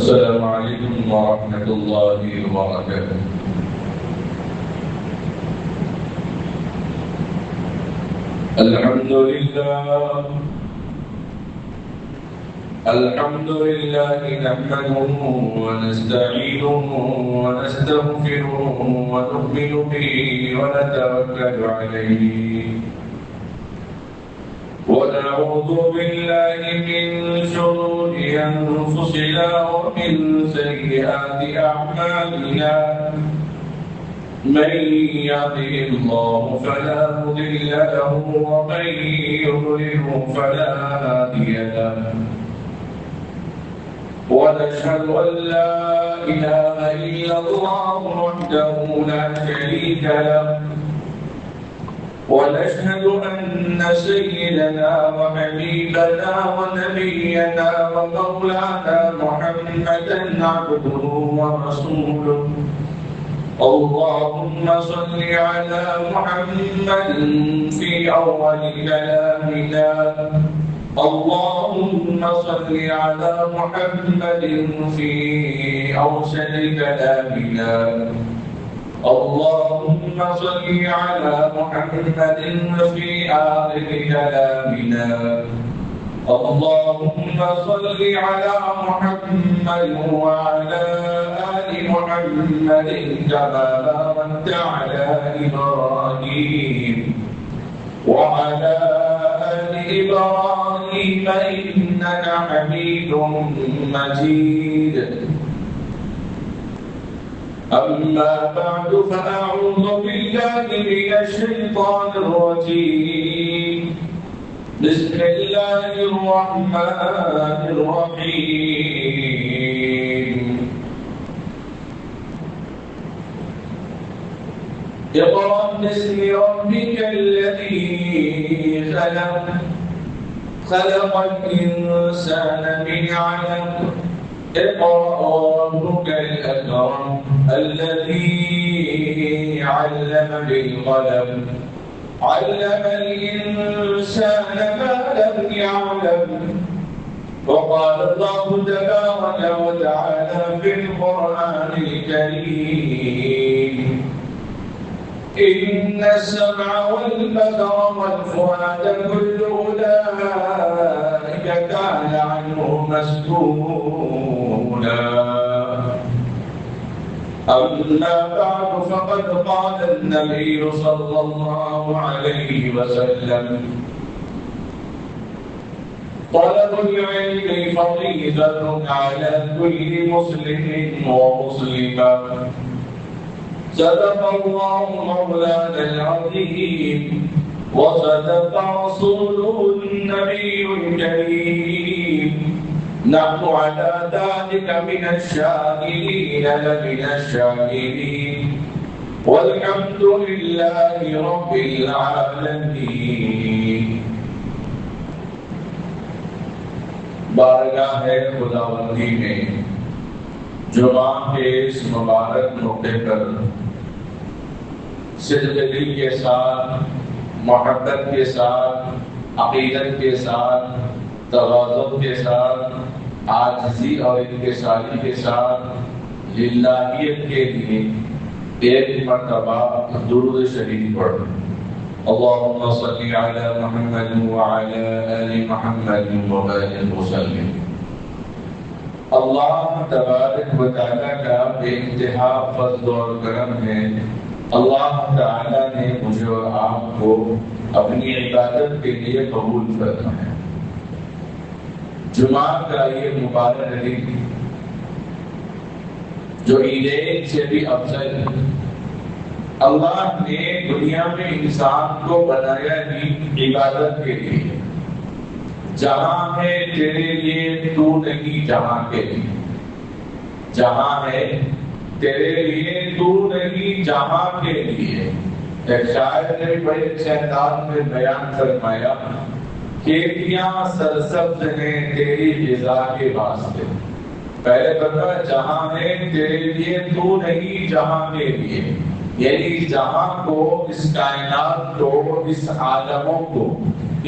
السلام عليكم ورحمة الله وبركاته. الحمد لله نحمده ونستعينه ونستغفره ونؤمن به ونتوكل عليه ونعوذ بالله من شرور أنفسنا ومن سيئات أعمالنا من يهده الله فلا مضل له ومن يضلل فلا هادي له ونشهد أن لا إله إلا الله وحده لا شريك له ونشهد أن سيدنا وحبيبنا ونبينا ومولانا محمدا عبده ورسوله. اللهم صل على محمد في أول كلامنا، اللهم صل على محمد في أوسط كلامنا، اللهم صل على محمد في آخر كلامنا، اللهم صل على محمد وعلى آل محمد كما باركت على إبراهيم وعلى آل إبراهيم إنك حميد مجيد. أما بعد فأعوذ بالله من الشيطان الرجيم. بسم الله الرحمن الرحيم. اقرأ باسم ربك الذي خلق، خلق الإنسان من علق، اقرأ وربك الأكرم الذي علم بالقلم، علم الإنسان ما لم يعلم. وقال الله تبارك وتعالى في القرآن الكريم: إن السمع والبصر والفؤاد كل أولئك كان عنه مسؤولا. أما بعد فقد قال النبي صلى الله عليه وسلم: طلب العلم فريضة على كل مسلم ومسلمة. صدق الله مولانا العظيم وصدق رسوله النبي الكريم. نحن على ذلك من الشاهدين لمن الشاهدين والحمد لله رب العالمين. بارگاہ خداوندی میں جمعہ کے اس مبارک موقع پر صدق دل کے ساتھ، محبت کے ساتھ، عقیدت کے ساتھ، تواضع کے ساتھ، عاجزی اور انکساری کے ساتھ للہیت کے لیے ایک مرتبہ درود شریف پڑھ. اللهم صل على محمد وعلى آل محمد وبارك وسلم. اللہ تبارک و تعالیٰ کا بے انتہا فضل اور کرم ہے. اللہ تعالیٰ نے مجھے اور آپ کو اپنی عبادت کے لیے قبول فرمایا. جمعہ کا یہ مبارک دن جو عیدین سے بھی افضل ہے. اللہ نے دنیا میں انسان کو بنایا ہی عبادت کے لیے. جہاں ہے تیرے لیے تو نہیں جہاں کے لیے، جہاں ہے تیرے لیے تو نہیں جہاں کے لیے. ایک شاعر نے بڑے اچھے انداز میں بیان فرمایا: کھیتیاں سرسبز ہیں تیری غذا کے واسطے. پہلے بتا جہاں ہے تیرے لیے تو نہیں جہاں کے لیے، یعنی جہاں کو، اس کائنات کو، اس عالموں کو،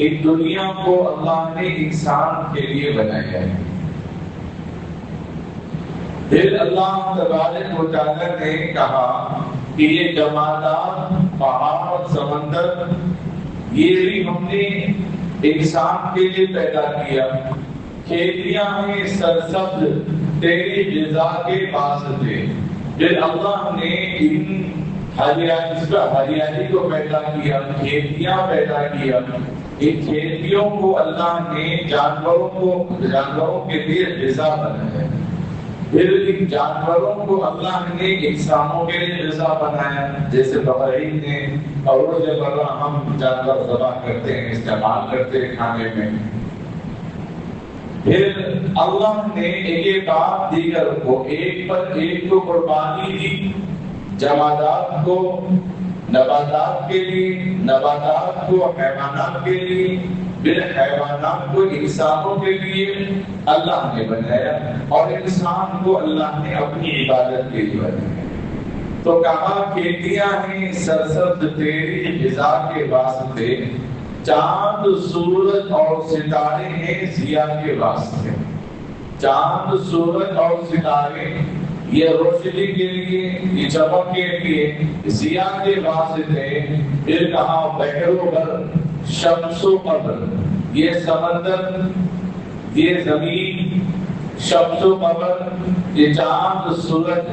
اس دنیا کو اللہ نے انسان کے لیے بنایا ہے. پھر اللہ تبارک و تعالیٰ نے کہا کہ یہ جمادات، پہاڑ، سمندر، یہ بھی ہم نے انسان کے لیے پیدا کیا. کھیتیاں ہیں سرسبز تیری غذا کے واسطے. پھر اللہ نے ان ہریالی کو پیدا کیا، کھیتیاں پیدا کیا. ان کھیتیوں کو اللہ نے جانوروں کے لیے غذا بنایا. پھر ان جانوروں کو اللہ نے انسانوں کے لیے غذا بنایا. جیسے بقرعید نے اور روزہ برا ہم جانور ذبح کرتے ہیں، استعمال کرتے ہیں کھانے میں. پھر اللہ نے ایک بعد دیگر کو ایک پر ایک کو قربانی دی. جمادات کو نباتات کے لیے، نباتات کو حیوانات کے لیے، پھر حیوانات کو انسانوں کے لیے اللہ نے بنایا، اور انسان کو اللہ نے اپنی عبادت کے لیے بنایا. تو کہا کھیتیاں ہیں سرسبز تیری غذا کے واسطے، چاند سورج اور ستارے ہیں ضیاء کے واسطے. چاند سورج اور ستارے یہ روشنی کے لیے، یہ چمک کے لیے، ضیاء کے واسطے. پھر کہا بحر و بر، شمس و قمر، یہ سمندر، یہ زمین، شمس و قمر، یہ چاند سورج،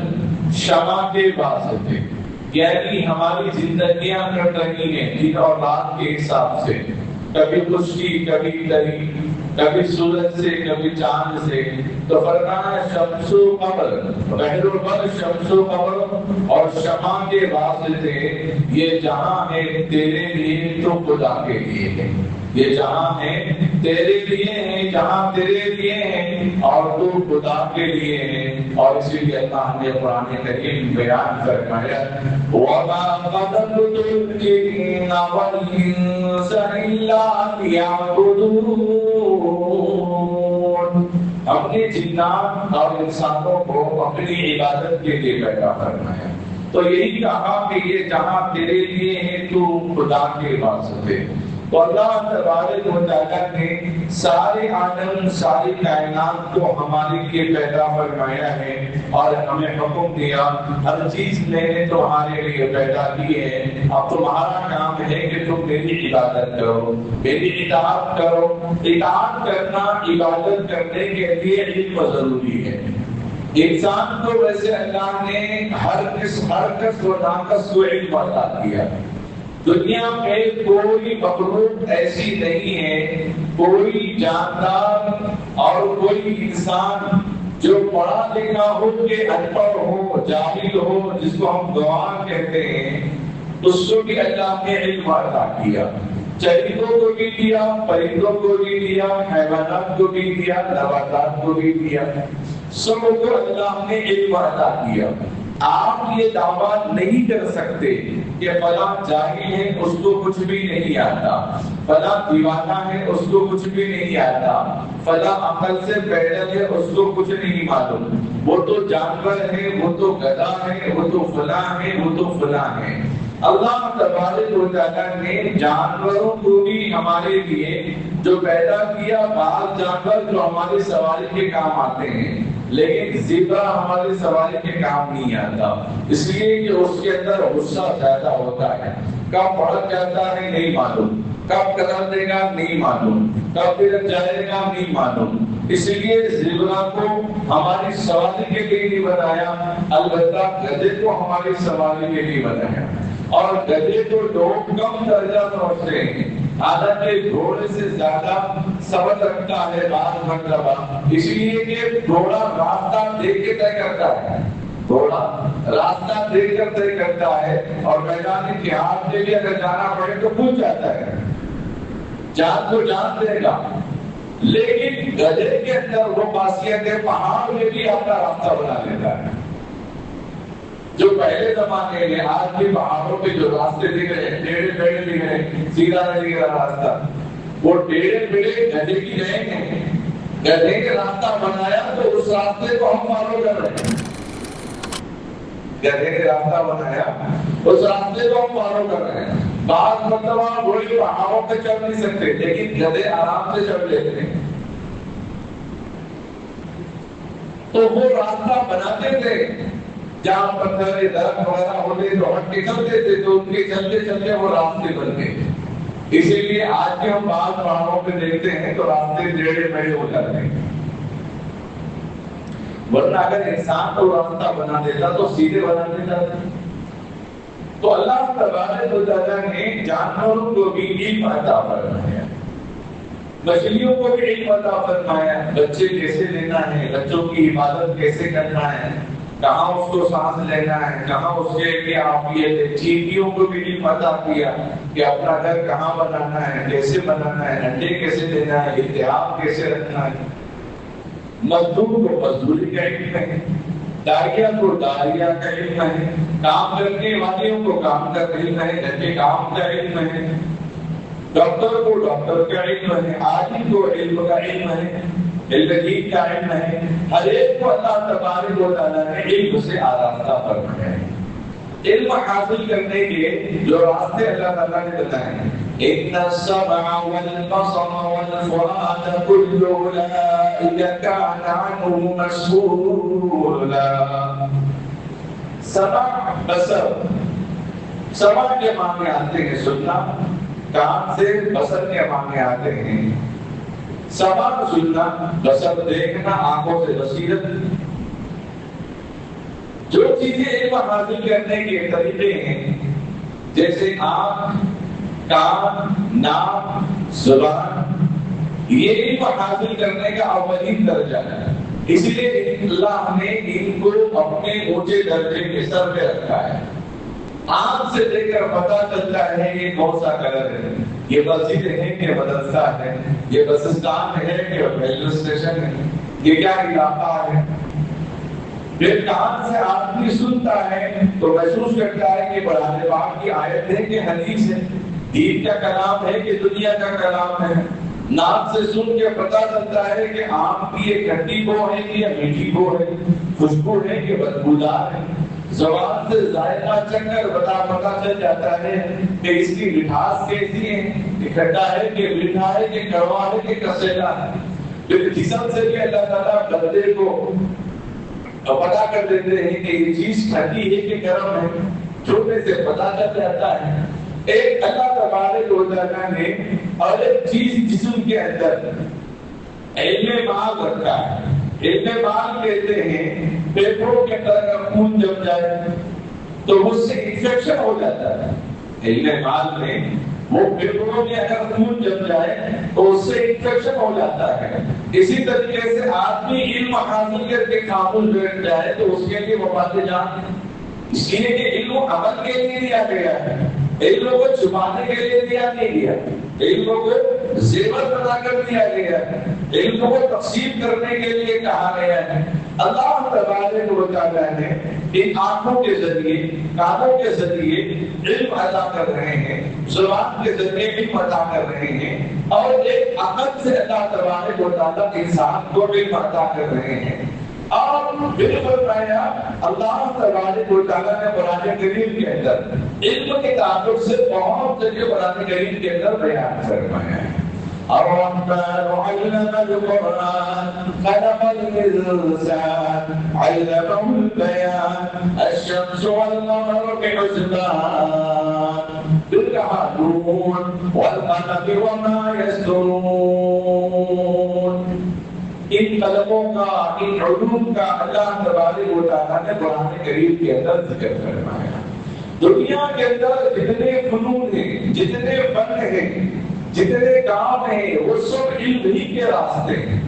شمع کے واسطے. یعنی ہماری زندگیاں کٹ رہی ہیں دن اور رات کے حساب سے، کبھی خشکی، کبھی تری، کبھی سورج سے، کبھی چاند سے. تو فرمایا شمس و قمر، بحر و بر، شمس و قمر اور شمع کے واسطے. یہ جہاں ہے تیرے لیے تو خدا کے لیے ہے. یہ جہاں ہے تیرے لیے ہے، جہاں تیرے لیے ہے اور تو خدا کے لیے ہے. اور اسی لیے اللہ نے قرآن کریم بیان فرمایا وَمَا خَلَقْتُ الْجِنَّ وَالْإِنسَ إِلَّا لِيَعْبُدُونِ. ہم نے جنات اور انسانوں کو اپنی عبادت کے لیے پیدا فرمایا. تو یہی کہا کہ یہ جہاں تیرے لیے ہے تو خدا کے واسطے. تو اللہ تبارک و تعالیٰ نے سارے عالم، ساری کائنات کو ہمارے لیے پیدا فرمایا ہے اور ہمیں حکم دیا ہر چیز میں نے تمہارے لیے پیدا کی ہے. اب تمہارا کام ہے کہ تم میری عبادت کرو، میری اطاعت کرو. اطاعت کرنا، عبادت کرنے کے لیے علم ضروری ہے. انسان کو ویسے اللہ نے ہر کس و ناقص کو علم عطا کیا. دنیا میں کوئی مخلوق ایسی نہیں ہے، کوئی جاندار اور کوئی انسان جو پڑھا لکھا ہو کہ ان پڑھ ہو، جاہل ہو، جس کو ہم گنوار کہتے ہیں، اس کو بھی اللہ نے علم عطا کیا. چرندوں کو بھی دیا، پرندوں کو بھی دیا، حیوانات کو بھی دیا، نباتات کو بھی دیا. سب کو اللہ نے علم عطا کیا. آپ یہ دعویٰ نہیں کر سکتے کہ فلاں جاہل ہے اس کو کچھ بھی نہیں آتا، فلاں دیوانہ ہے اس کو کچھ بھی نہیں آتا، فلاں عقل سے پیدل ہے اس کو کچھ نہیں معلوم. وہ تو جانور ہے، وہ تو گدھا ہے، وہ تو فلاں ہے، وہ تو فلاں ہے. اللہ تبارک و تعالیٰ نے جانوروں کو بھی ہمارے لیے جو پیدا کیا، بعض جانور جو ہماری سواری کے کام آتے ہیں، لیکن زیبرا ہماری سواری کے کام نہیں آتا، اس لیے کہ اس کے اندر غصہ زیادہ ہوتا ہے. کب بڑھ جاتا ہے نہیں معلوم، کب قدم دے گا نہیں معلوم، کب پھر جائے گا نہیں معلوم. اس لیے زیبرا کو ہماری سواری کے لیے نہیں بنایا، البتہ گدھے کو ہماری سواری کے لیے بنایا. اور گدھے کو لوگ کم درجہ سمجھتے ہیں، حالانکہ گھوڑے سے زیادہ صبر رکھتا ہے بعض مرتبہ، اس لیے کہ گھوڑا راستہ دیکھ کے طے کرتا ہے. گھوڑا راستہ دیکھ کر طے کرتا ہے اور میدان جہاد کے لیے اگر جانا پڑے تو پوچھ جاتا ہے، جان کو جان دے گا. لیکن گدھے کے اندر وہ خاصیت ہے، پہاڑ میں بھی اپنا راستہ بنا لیتا ہے. جو پہلے زمانے میں آج بھی پہاڑوں پہ جو راستے دکھ رہے ہیں، ٹیڑھے میڑھے دکھ رہے ہیں، سیدھا نہیں دکھ رہا راستہ، وہ ٹیڑھے میڑھے گدھے کی گئے ہیں. گدھے کے راستہ بنایا تو اس راستے کو ہم فالو کر رہے ہیں. گدھے کے راستہ بنایا اس راستے کو ہم فالو کر رہے ہیں. بعض مرتبہ گھوڑے پہاڑوں پہ چڑھ نہیں سکتے، لیکن گدھے آرام سے چڑھ لیتے ہیں. تو وہ راستہ بناتے تھے، جہاں پتھر درخت وغیرہ ہوتے تو ہٹ کے چلتے تھے، تو ان کے چلتے چلتے وہ راستے بنتے تھے۔ اسی لیے آج کے ہم بعض پہاڑوں پہ دیکھتے ہیں تو راستے ٹیڑھے میڑھے ہو جاتے ہیں، ورنہ اگر انسان کو راستہ بنا دیتا تو سیدھے بنا دیتا تھا۔ تو اللہ تبارک و تعالیٰ نے جانوروں کو بھی علم عطا فرمایا، مچھلیوں کو بھی علم عطا فرمایا، بچے کیسے لینا ہے، بچوں کی حفاظت کیسے کرنا ہے، کہاں اس کو سانس لینا ہے، کہاں اس کے لیے عافیت ہے۔ چینٹیوں کو بھی علم عطا کیا کہ اپنا گھر کہاں بنانا ہے، کیسے بنانا ہے، انڈے کیسے دینا ہے، التحاب کیسے رکھنا ہے۔ مزدور کو مزدوری کا علم ہے، داریہ کو داریہ کا علم ہے، کام کرنے والیوں کو کام کا علم ہے، گھر کے کام کا علم ہے، ڈاکٹر کو ڈاکٹر کا علم ہے، عالم کو علم کا علم ہے، علم کا علم ہے۔ ہر ایک کو اللہ تبارک و تعالیٰ نے علم سے آراستہ فرمایا ہے۔ علم حاصل کرنے کے جو راستے اللہ تعالیٰ نے بتائے ہیں، ان السمع والبصر والفؤاد كل اولئك كان عنه مسؤولا۔ سمع بصر، سمع کے معنی آتے ہیں سننا، کان سے، بصر کے معنی آتے ہیں سمع سننا، بصر دیکھنا، آنکھوں سے بصیرت۔ جو چیزیں علم حاصل کرنے کے طریقے ہیں، جیسے آنکھ، کان، ناک، زبان، یہ علم حاصل کرنے کا اولین درجہ ہے۔ اس لیے اللہ نے ان کو اپنے اونچے درجے کے سر پہ رکھا ہے۔ آنکھ سے دیکھ کر پتا چلتا ہے یہ کون سا کلر ہے، یہ مسجد ہے کہ مدرسہ ہے، یہ بس اسٹینڈ ہے کہ ریلوے اسٹیشن ہے، یہ کیا علاقہ ہے۔ پھر کان سے آدمی سنتا ہے تو محسوس کرتا ہے کہ قرآن پاک کی آیت ہے کہ حدیث ہے، دین کا کلام ہے کہ دنیا کا کلام ہے۔ ناک سے سن کے پتا چلتا ہے کہ آم کی یہ کھٹی بو ہے کہ میٹھی بو ہے، خوشبو ہے کہ بدبودار ہے۔ زبان سے ذائقہ چکھ کر پتا چل جاتا ہے کہ اس کی مٹھاس کیسی ہے، کہ کھٹا ہے کہ میٹھا ہے کہ کڑوا ہے کہ کسیلا ہے۔ پھر جسم سے بھی اللہ تعالیٰ بندے کو پتا کر دیتے ہیں کہ یہ چیز ٹھنڈی ہے کہ گرم ہے، چھوٹے سے پتا چل جاتا ہے۔ ایک اللہ تبارک و تعالیٰ نے اور ایک چیز جسم کے اندر علم مال رکھا ہے۔ علم مال کہتے ہیں پیپروں کے اندر اگر خون جم جائے تو اس سے انفیکشن ہو جاتا ہے۔ علم مال میں وہ پیپروں میں اگر خون جم جائے تو اس سے انفیکشن ہو جاتا ہے۔ اسی طریقے سے آدمی علم حاصل کر کے خاموش بیٹھ جائے تو اس کے لیے وفات جان ہے۔ اس لیے کہ علم عمل کے لیے دیا گیا ہے، علم کو چھپانے کے لیے دیا نہیں گیا، علم کو زیور بنا کر دیا گیا ہے، علم کو تقسیم کرنے کے لیے کہا گیا ہے۔ اللہ تبارک و تعالیٰ نے ان آنکھوں کے ذریعے، کانوں کے ذریعے علم عطا کر رہے ہیں، زبان کے ذریعے علم عطا کر رہے ہیں، اور ایک عقل سے اللہ تبارک و تعالیٰ انسان کو علم عطا کر رہے ہیں۔ اور بالکل اللہ تبارک و تعالیٰ نے قرآن کریم کے اندر علم کے تعلق سے بہت جگہ قرآن کریم کے اندر بیان فرمایا ہے۔ الرحمن علم القرآن خلق الإنسان علمه البيان الشمس والقمر بحسبان يعلمون والقلم وما يسطرون۔ ان قلموں کا، ان علوم کا اللہ تبارک و تعالیٰ نے قرآن کریم کے اندر ذکر فرمایا۔ دنیا کے اندر جتنے فنون ہیں، جتنے فن ہیں، جتنے کام ہیں، وہ سب علم ہی کے راستے ہیں۔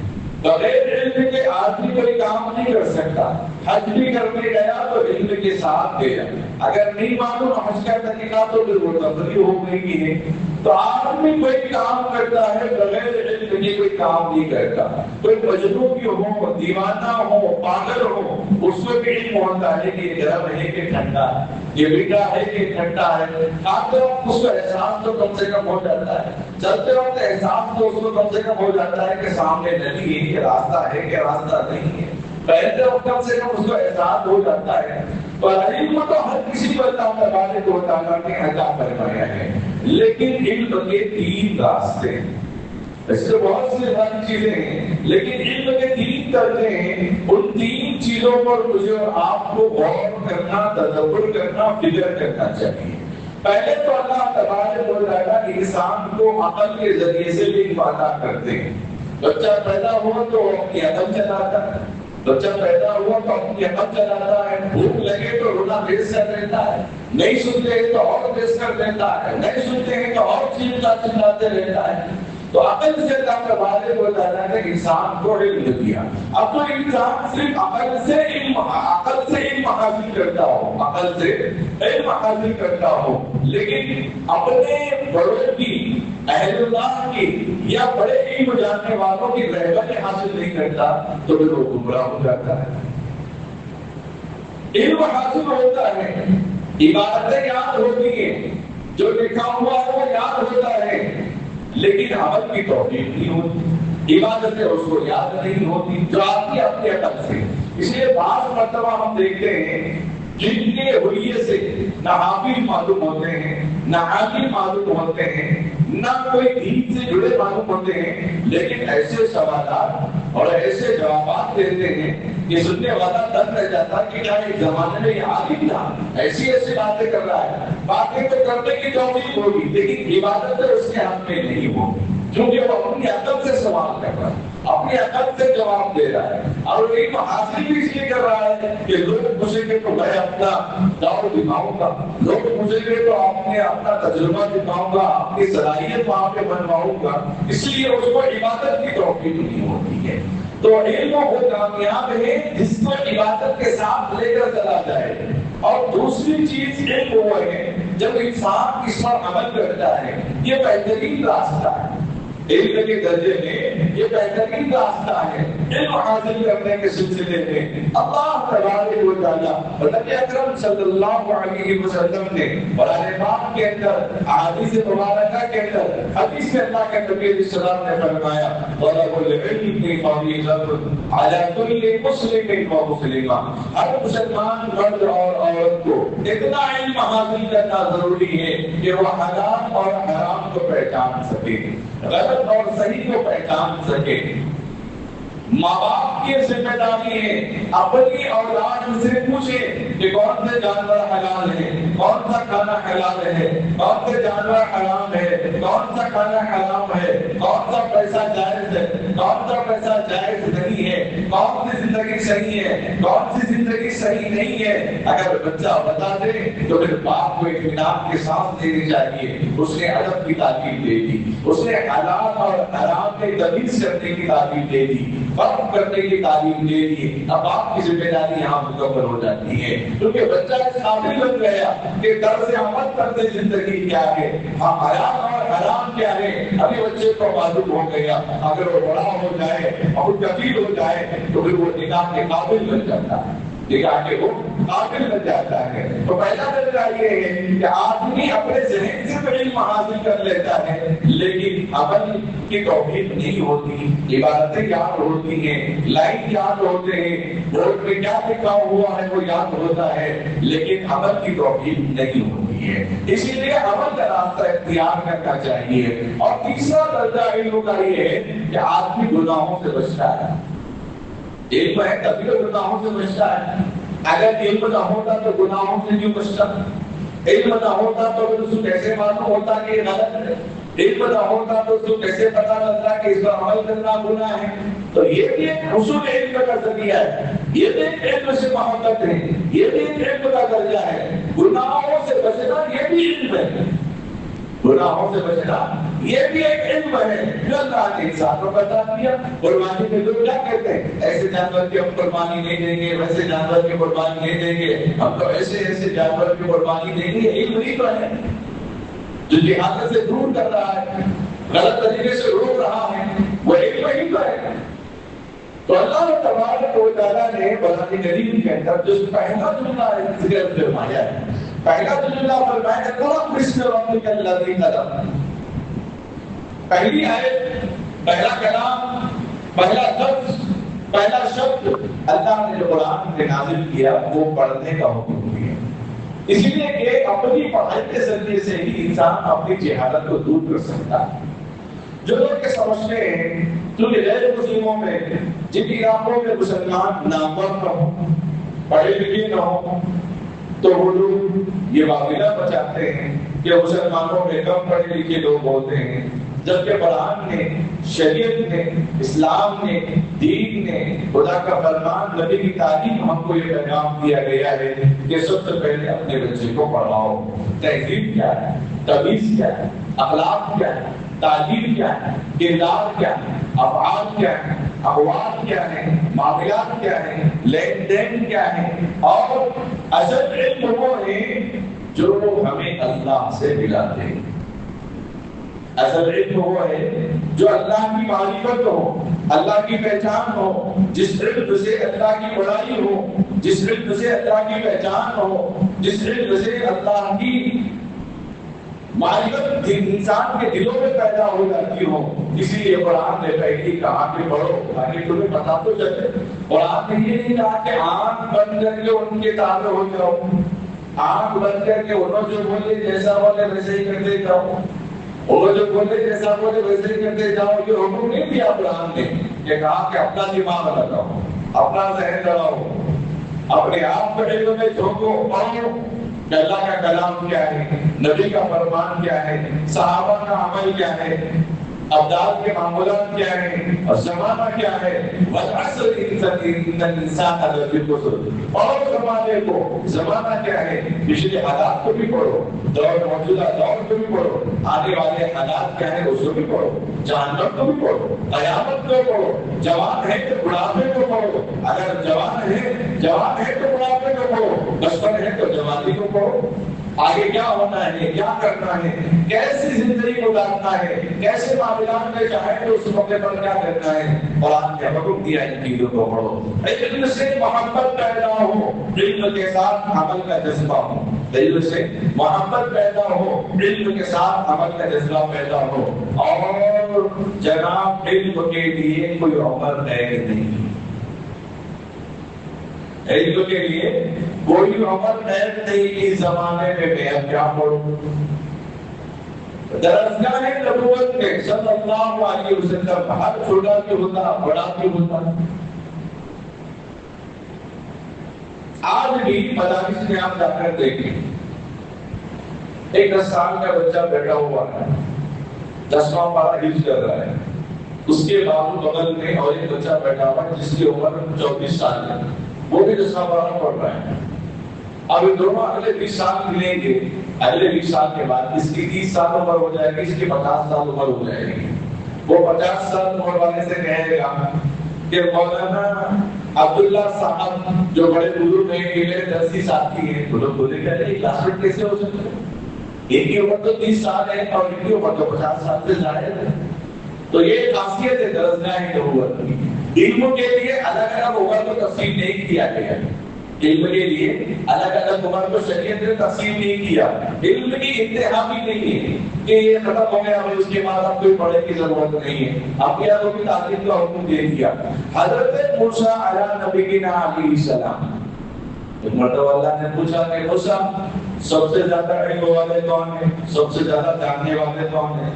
بغیر علم کے آدمی کوئی کام نہیں کر سکتا۔ حج بھی کرنے گیا تو علم کے ساتھ گیا، اگر نہیں معلوم حج کا طریقہ تو پھر وہ تفریح ہو گئی ہے۔ تو آدمی کوئی کام کرتا ہے بغیر علم کے کوئی کام نہیں کرتا۔ کوئی مجنون بھی ہو، دیوانہ ہو، پاگل ہو، اس کو بھی علم ہوتا ہے کہ یہ گرم ہے کہ ٹھنڈا ہے، یہ میٹھا ہے کہ ٹھنڈا ہے۔ کھاتے وقت اس کو احساس تو کم سے کم ہو جاتا ہے، چلتے وقت احساس تو اس کو کم سے کم ہو جاتا ہے کہ سامنے ندی ہے کہ راستہ ہے کہ راستہ نہیں ہے، پہلے وقت کم سے کم اس کو احساس ہو جاتا ہے۔ اور علم تو ہر کسی کو اللہ تبارک و تعالیٰ نے عطا فرمایا ہے، لیکن علم کے تین راستے، ایسے تو بہت سی ساری چیزیں ہیں، لیکن علم کے 3 درجے ہیں، ان 3 چیزوں پر مجھے اور آپ کو غور کرنا، تدبر کرنا، فکر کرنا چاہیے۔ پہلے تو اللہ تبارک و تعالیٰ انسان کو عقل کے ذریعے سے بھی وعدہ کرتے ہیں۔ بچہ پیدا ہوا تو اپنی عقل چلاتا ہے، بچہ پیدا ہوا تو اپنی عقل چلاتا ہے، بھوک لگے تو رونا تیز کر دیتا ہے، نہیں سنتے ہیں تو اور تیز کر دیتا ہے، نہیں سنتے ہیں تو اور چلاتے رہتا ہے۔ تو عقل سے اللہ تبارک و تعالیٰ نے انسان کو علم دیا۔ اب تو انسان صرف عقل سے علم حاصل کرتا ہو، عقل سے علم حاصل کرتا ہو، لیکن اپنے بڑوں کی، اہل اللہ کی یا بڑے علم جاننے والوں کی رہبری حاصل نہیں کرتا تو پھر وہ گمراہ ہو جاتا ہے۔ علم حاصل ہوتا ہے، عبادتیں یاد ہوتی ہیں، جو لکھا ہوا ہے وہ یاد ہوتا ہے، لیکن عمل کی توفیق نہیں ہوتی، عبادتیں اس کو یاد نہیں ہوتی، جو آتی اپنے عقل سے۔ اس لیے بعض مرتبہ ہم دیکھتے ہیں جن کے ہوئیے سے نہ حافظ معلوم ہوتے ہیں، نہ عالم معلوم ہوتے ہیں، نہ کوئی دین سے جڑے معلوم ہوتے ہیں، لیکن ایسے سوالات اور ایسے جوابات دیتے ہیں کہ سننے والا تنگ رہ جاتا کہ کیا ایک زمانے میں یہ عالم تھا، ایسی باتیں کر رہا ہے۔ باتیں تو کرنے کی توفیق ہوگی، لیکن عبادتیں اس کے ہاتھ میں نہیں ہوگی، کیونکہ وہ اپنی عقل سے سوال کر رہا ہے، اپنی عقل سے جواب دے رہا ہے، اور علم حاصل بھی اس لیے کر رہا ہے کہ لوگ پوچھیں گے تو میں اپنا داؤ دکھاؤں گا، لوگ پوچھیں گے تو اپنا تجربہ دکھاؤں گا، اپنی صلاحیت وہاں پہ بنواؤں گا، اس لیے اس کو عبادت کی توفیق نہیں ہوتی ہے۔ تو علم وہ کامیاب ہے جس کو عبادت کے ساتھ لے کر چلا جائے۔ اور دوسری چیز علم وہ ہے جب انسان اس پر عمل کرتا ہے، یہ بہترین راستہ ہے، علم کے درجے میں یہ بہترین راستہ ہے۔ علم حاصل کرنے کے سلسلے میں اللہ تبارک و تعالیٰ نبی اکرم صلی اللہ علیہ وسلم نے قرآن پاک کے اندر، احادیث مبارکہ کے اندر، حدیث میں اللہ کے نبی علیہ السلام نے فرمایا طلب العلم فریضۃ علی کل مسلم و مسلمہ، ہر مسلمان مرد اور عورت کو اتنا علم حاصل کرنا ضروری ہے کہ وہ حلال اور حرام کو پہچان سکے، غلط اور صحیح کو پہچان سکے۔ ماں باپ کی ذمہ داری ہے اپنی اولاد سے پوچھیں کہ کون سے جانور حلال ہے، کون سا کھانا حلال ہے، کون سے جانور حرام ہے، کون سا کھانا حرام ہے، کون سا پیسہ جائز ہے، کون سا پیسہ جائز نہیں ہے، کون سی زندگی صحیح ہے، کون سی زندگی صحیح نہیں ہے۔ اگر بچہ بتا دے تو پھر باپ کو اطمینان کے ساتھ دینی چاہیے، اس نے ادب کی تعلیم دے دی، اس نے حلال اور حرام میں تمیز کرنے کی تعلیم دے دی، فرق کرنے کی تعلیم دے دی۔ اب آپ کی ذمہ داری یہاں مکمل ہو جاتی ہے، کیونکہ بچہ اس قابل بن گیا کہ طرز عمل کرتے زندگی کیا ہے، حلال اور حرام کیا ہے، ابھی بچے کو معلوم ہو گیا۔ اگر وہ بڑا ہو جائے اور کبیر ہو جائے تو پھر وہ نکاح کے قابل بن جاتا ہے، نکاح کے وہ قابل بن جاتا ہے۔ تو پہلا درجہ یہ ہے کہ آدمی اپنے ذہن سے تو علم حاصل کر لیتا ہے، لیکن عمل کی توفیق نہیں ہوتی، عبادتیں یاد ہوتی ہیں، لائن یاد ہوتے ہیں، بورڈ میں کیا لکھا ہوا ہے وہ یاد ہوتا ہے، لیکن عمل کی توفیق نہیں ہوتی ہے۔ اسی لیے عمل کا راستہ اختیار کرنا چاہیے۔ اور تیسرا درجہ علم کا یہ ہے کہ آدمی گناہوں سے بچتا ہے۔ علم ہے تبھی تو گناہوں سے بچتا ہے، اگر علم نہ ہوتا تو گناہوں سے کیوں بچتا؟ علم نہ ہوتا تو اس کو کیسے معلوم ہوتا کہ یہ غلط ہے؟ علم نہ ہوتا تو اس کو کیسے پتا چلتا کہ اس پر عمل کرنا گناہ ہے؟ تو یہ بھی ایک حصول علم کا ذریعہ ہے، یہ بھی ایک علم سے محبت ہے، یہ بھی ایک علم کا درجہ ہے۔ گناہوں سے بچنا یہ بھی علم ہے، گناہوں سے بچنا یہ بھی ایک علم ہے جو اللہ نے انسان کو بتا دیا۔ قربانی میں لوگ کیا کہتے ہیں، ایسے جانور کی ہم قربانی نہیں دیں گے، ویسے جانور کی قربانی نہیں دیں گے، ہم تو ایسے جانور کی قربانی دیں گے۔ علم نہیں تو ہے جو جہالت سے دور کر رہا ہے، غلط طریقے سے روک رہا ہے، وہ علم ہی تو ہے۔ تو اللہ تبارک و تعالیٰ نے قرآن کریم کے اندر جو پہلا جملہ ذکر فرمایا ہے، پہلا جملہ فرمایا ہے بسم ربک الذی خلق، پہلی آیت، پہلا کلام، پہلا لفظ، پہلا شبد اللہ نے جو قرآن میں نازل کیا وہ پڑھنے کا حکم دیا، اسی لیے کہ اپنی پڑھائی کے ذریعے سے ہی انسان اپنی جہالت کو دور کر سکتا ہے۔ جو لوگ یہ سمجھتے ہیں کیونکہ غیر مسلموں میں جن علاقوں میں مسلمان نامور نہ ہوں، پڑھے لکھے نہ ہوں، تو وہ لوگ یہ واقعہ بچاتے ہیں کہ مسلمانوں میں کم پڑھے لکھے لوگ ہوتے ہیں، جبکہ قرآن نے، شریعت نے، اسلام نے، دین نے، خدا کا فرمان، نبی کی تعلیم ہم کو یہ پیغام دیا گیا ہے کہ سب سے پہلے اپنے بچے کو پڑھاؤ۔ تہذیب کیا ہے، تمیز کیا ہے، اخلاق کیا ہے، تعلیم کیا ہے، کردار کیا ہے، افعال کیا ہے، اقوال کیا ہے، معاملات کیا ہے، لین دین کیا ہے، اور اصل علم وہ ہے جو ہمیں اللہ سے ملاتے ہیں۔ اصل علم وہ ہے جو اللہ کی معرفت ہو، اللہ کی پہچان ہو، جس علم سے اللہ کی بڑائی ہو، جس علم سے اللہ کی پہچان ہو، جس علم سے اللہ کی معرفت انسان کے دلوں میں پیدا ہو جاتی ہو۔ اسی لیے قرآن نے پہلے کہا کہ پڑھو تاکہ تمہیں پتہ تو چلے۔ قرآن نے یہ نہیں کہا کہ آنکھ بند کر کے ان کے تابع ہو جاؤ، آنکھ بند کر کے انہوں جو بولے جیسا بولے ویسے ہی کرتے جاؤ، وہ جو بولے جیسا بولے ویسے ہی کرتے جاؤ۔ یہ حکم نہیں دیا قرآن نے، یہ کہا کہ اپنا دماغ لگاؤ، اپنا ذہن لڑاؤ، اپنے آپ کے علم میں جھونکو، پڑھو کہ اللہ کا کلام کیا ہے، نبی کا فرمان کیا ہے، صحابہ کا عمل کیا ہے، ابدال کے معمولات کیا ہیں، اور زمانہ کیا ہے۔ وَالْعَصْرِ إِنَّ الْإِنسَانَ لَفِي خُسْرٍ، پڑھو زمانے کو، زمانہ کیا ہے، پچھلے حالات کو بھی پڑھو، دور موجودہ دور کو بھی پڑھو، آنے والے حالات کیا ہے اس کو بھی پڑھو، جہنم کو بھی پڑھو، قیامت کو پڑھو، جوان ہے تو بڑھاپے کو پڑھو، اگر جوان ہے تو بڑھاپے کو پڑھو، بچپن ہے تو جوانی کو پڑھو، آگے کیا ہونا ہے، کیا کرنا ہے، کیسی زندگی گزارنا ہے، کیسے معاملات میں چاہے تو اس موقع پر کیا کرنا ہے۔ قرآن نے حکم دیا ان چیزوں کو پڑھو۔ علم سے محبت پیدا ہو، علم کے ساتھ عمل کا جذبہ ہو، علم سے محبت پیدا ہو، علم کے ساتھ عمل کا جذبہ پیدا ہو، اور جناب علم کے لیے کوئی عمر قید نہیں، علم کے لیے کوئی عمر قید نہیں۔ اس زمانے میں میں اب کیا پڑھوں، درسگاہ نبوت میں صلی اللہ علیہ وسلم ہر چھوٹا بھی ہوتا، بڑا بھی ہوتا۔ آج بھی مدارس میں آپ جا کر دیکھیں، ایک 10 سال کا بچہ بیٹھا ہوا ہے، 10واں پارہ حفظ کر رہا ہے، اس کے بعد بغل میں اور ایک بچہ بیٹھا ہوا ہے جس کی عمر 24 سال ہے، وہ بھی 10واں پارہ پڑھ رہا ہے۔ اب دونوں اگلے 20 سال ملیں گے، اگلے 20 سال کے بعد اس کی 30 سال عمر ہو جائے گی، اس کی 50 سال عمر ہو جائے گی۔ وہ 50 سال عمر والے سے کہے گا کہ مولانا عبداللہ صاحب جو بڑے بزرگ ہیں، یہ میرے درسی ساتھی ہیں، وہ لوگ بولے کہ یہ کلاس میٹ کیسے ہو سکتے ہیں، ایک کی عمر تو 30 سال ہے اور ایک کی عمر تو 50 سال سے زائد ہے۔ تو یہ خاصیت ہے درسگاہ نبوت کی۔ علم کے لیے الگ الگ عمر کو تقسیم نہیں کیا گیا، علم کے لیے الگ الگ عمر کو شریعت نے تقسیم نہیں کیا۔ علم کی انتہا بھی نہیں ہے کہ یہ ختم ہو گیا اور اس کے بعد اب کوئی پڑھنے کی ضرورت نہیں ہے، اب کیا لوگ کی تعلیم کا حکم دے دیا۔ حضرت موسیٰ علیہ نبینا علیہ السلام، ایک مرتبہ اللہ نے پوچھا کہ موسیٰ سب سے زیادہ علم والے کون ہیں، سب سے زیادہ جاننے والے کون ہیں؟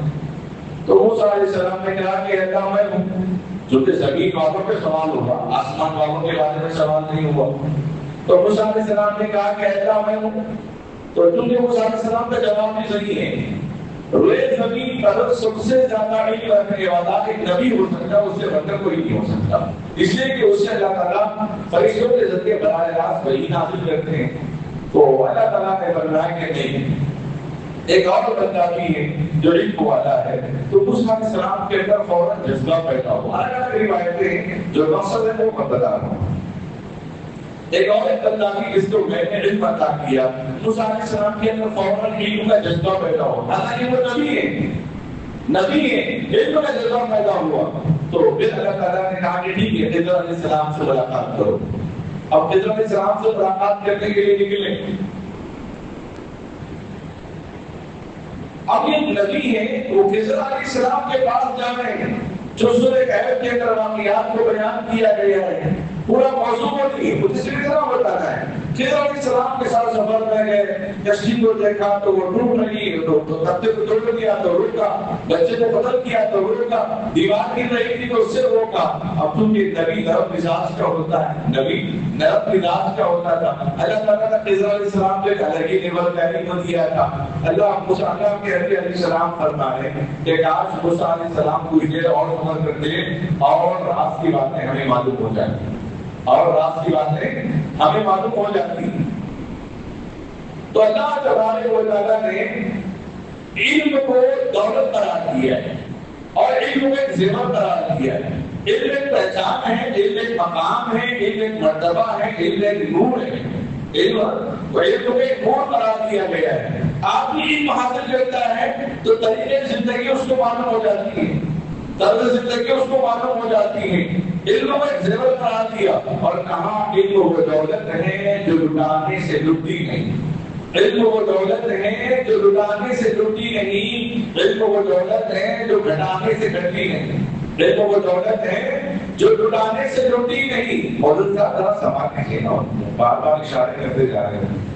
تو موسیٰ علیہ السلام نے کہا کہ اللہ میں ہوں، جو کہ زمین والوں پہ سوال ہوگا، آسمان والوں کے بارے میں سوال نہیں ہوا۔ تو موسیٰ علیہ السلام نے کہا کہ اللہ میں ہوں، تو چونکہ موسیٰ علیہ السلام کا جواب بھی صحیح ہے، روئے زمین پر سب سے زیادہ علم رکھنے والا ایک نبی ہو سکتا ہے، اس سے بڑھ کر کوئی نہیں ہو سکتا، اس لیے کہ اس سے اللہ تعالیٰ فرشتوں کے ذریعے براہ راست وحی نازل کرتے ہیں۔ تو اللہ تعالیٰ نے فرمایا کہ نہیں، ایک اور بندہ بھی ہے جو علم والا ہے، تو موسیٰ علیہ السلام کے اندر فوراً جذبہ پیدا ہوا۔ الگ روایتیں جو مقصد ہے وہ میں بتا رہا ہوں۔ ایک اور بندہ بھی جس کو میں نے علم عطا کیا، موسیٰ علیہ السلام کے اندر فوراً علم کا جذبہ پیدا ہوا، حالانکہ وہ نبی ہے، علم کا جذبہ پیدا ہوا۔ تو پھر اللہ تعالیٰ نے کہا کہ ٹھیک ہے، خضر علیہ السلام سے ملاقات کرو۔ اب خضر علیہ السلام سے ملاقات کرنے کے لیے نکلے۔ اب یہ نبی ہے، وہ خضر علیہ السلام کے پاس جا رہے ہیں، جو سورہ کہف کے اندر واقعات کو بیان کیا گیا ہے، پورا موضوع نہیں ہے، مجھے صرف اتنا بتانا ہے خضر علیہ السلام کے ساتھ سفر میں گئے، کشتی کو دیکھا تو وہ ڈوب رہی، تو تختے کو توڑ دیا تو روکا، بچے کو قتل کیا تو روکا، دیوار گر رہی تھی تو اس سے روکا۔ اب چونکہ نبی نرم مزاج کا ہوتا ہے، نبی نرم مزاج کا ہوتا تھا، اللہ تعالیٰ نے خضر علیہ السلام کو ایک الگ ہی لیول تعلیم کو دیا تھا۔ اللہ کے نبی علیہ السلام فرمائے کہ کاش موسیٰ علیہ السلام کو یہ اور سمجھ کرتے اور راز کی باتیں ہمیں معلوم ہو جاتی، اور راز کی باتیں ہمیں معلوم ہو جاتی۔ تو اللہ تبارک و تعالیٰ نے علم کو دولت قرار دیا ہے اور علم کو ایک زیور قرار دیا ہے۔ علم ایک پہچان ہے، علم ایک مقام ہے، علم ایک مرتبہ ہے، علم ایک نور ہے۔ علم کو ایک نور قرار دیا گیا ہے۔ آپ کی علم حاصل کرتا ہے تو طریقے زندگی اس کو معلوم ہو جاتی ہے، طرز زندگی اس کو معلوم ہو جاتی ہے۔ علم کو ایک زیور قرار دیا اور کہاں علم وہ دولت ہے جو لٹانے سے لٹتی نہیں، علم وہ دولت ہے جو لٹانے سے لٹتی نہیں، علم وہ دولت ہے جو گھٹانے سے گھٹتی نہیں، علم وہ دولت ہے جو لٹانے سے لٹتی نہیں۔ مولانا صاحب ذرا سماعت کیجیے نا، بار بار اشارے کرتے جا رہے ہیں۔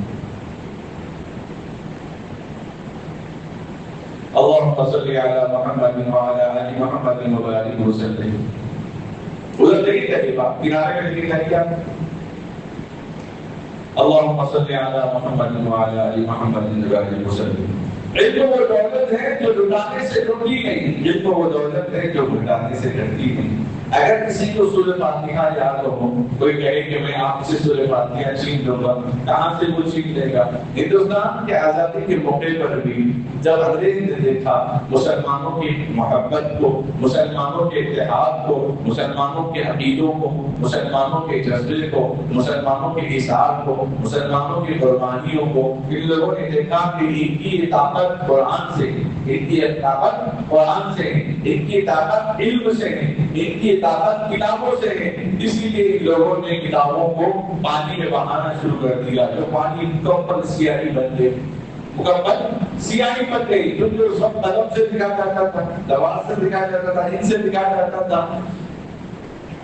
اللهم صل على محمد وعلى آل محمد وبارك وسلم۔ ادھر دیکھیے تقریبا کنارے میں لکھ لیا اللهم صل على محمد وعلى آل محمد وبارك وسلم۔ علم وہ دولت ہے جو لٹانے سے لٹتی نہیں، علم وہ دولت ہے جو لٹانے سے گھٹتی نہیں۔ اگر کسی کو سورہ فاتحہ یاد ہو، کوئی کہے کہ میں آپ سے سورہ فاتحہ چھین لوں گا، کہاں سے وہ چھین لے گا؟ ہندوستان کے آزادی کے موقع پر بھی جب انگریز نے دیکھا مسلمانوں کی محبت کو، مسلمانوں کے اتحاد کو، مسلمانوں کے عقیدوں کو، مسلمانوں کے جذبے کو، مسلمانوں کے حساب کو، مسلمانوں کی قربانیوں کو، ان لوگوں نے دیکھا کہ ان کی طاقت قرآن سے، ان کی طاقت قرآن سے، ان کی طاقت علم سے، ان کی طاقت کتابوں سے ہے۔ اسی لیے ان لوگوں نے کتابوں کو پانی میں بہانا شروع کر دیا، جو پانی مکمل سیاہی بن گئی، مکمل سیاہی بن گئی، کیونکہ اس وقت قلم سے لکھا جاتا تھا، دوار سے لکھا جاتا تھا، ان سے لکھا جاتا تھا۔